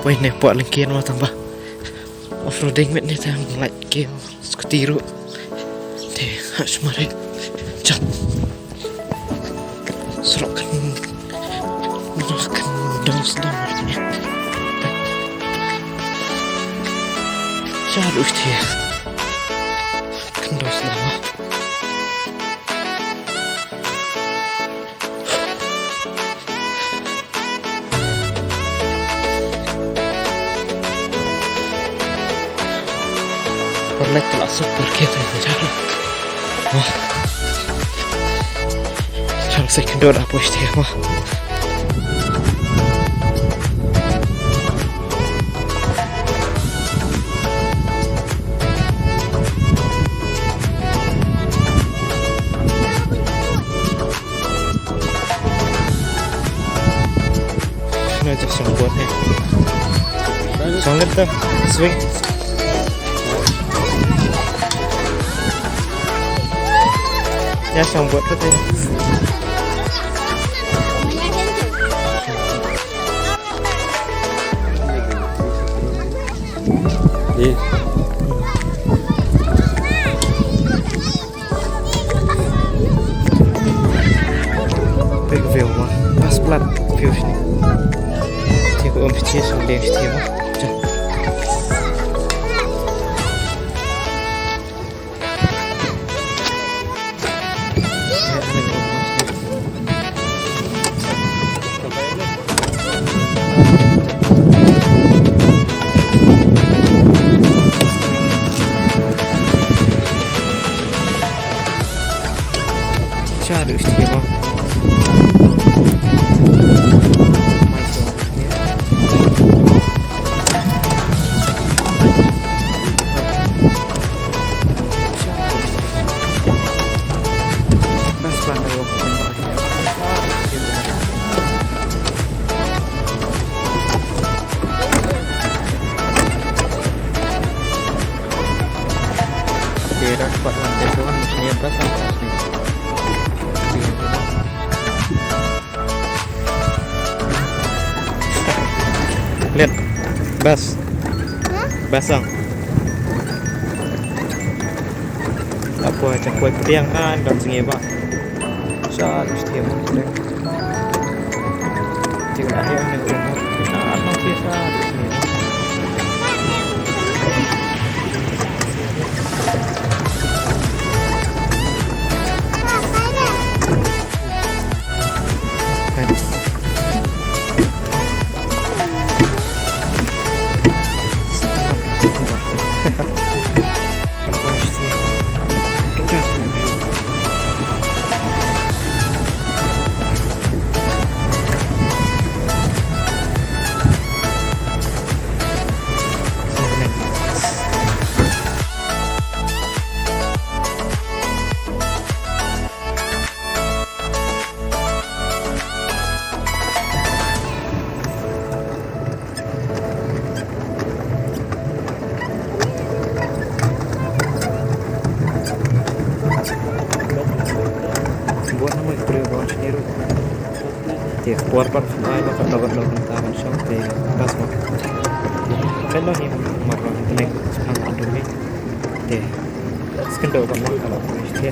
Poin ni buat lengkian mah tambah off-roading met ni tang like ke skutiru. Teh harus mari. Jom. Serokan. Makan dos ni. Shalus dia. Kendos lama. Perlet telah super kita jalan. Wah. Jalan saya kendor apa istilah wah. Nó just shong buat ni. Shong tu swing. Ya shong buat tu. Di. Big view mah. Pas plat view ni. Tiap picture shong deh tiap mah. Jom. Cari istimewa. Kira cepat lantai tu kan mestinya berapa ni? Lihat, bas, basang. Apa macam kuih tiang kan dan Sngewtynnad. Shalus dia mungkin. Jika ada yang nak rumah, anak kita di sini. Buat nama itu bawa sendiri. Dia buat part semua itu dapat dapat taman shong teh bas mah. Kan dah ni marah tenek sekarang tu ni. Dia sekedar buat mah kalau dia.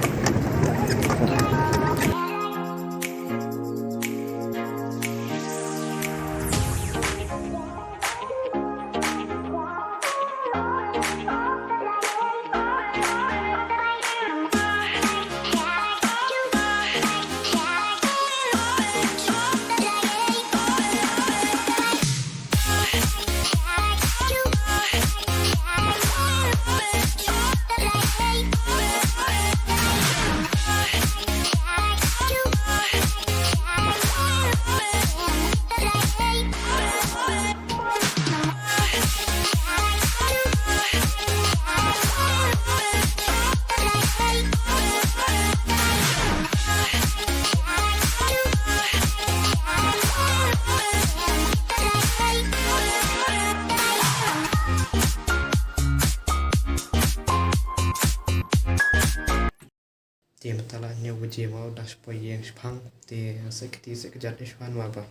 Dia matalahnya wajib mau dah supaya yang sepang dia seketi sekejap ni sepan apa.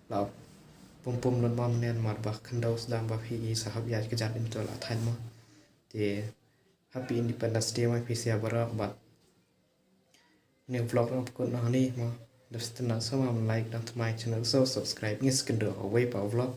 Lalu pum non mom nen mar ba khandos dam ba phi sahab ya ke jan to la thain mo te happy independence day mai phi sia bara ba new vlog of ko na ni mo Sngewtynnad so like dan my channel so subscribe ngis kendo away pa vlog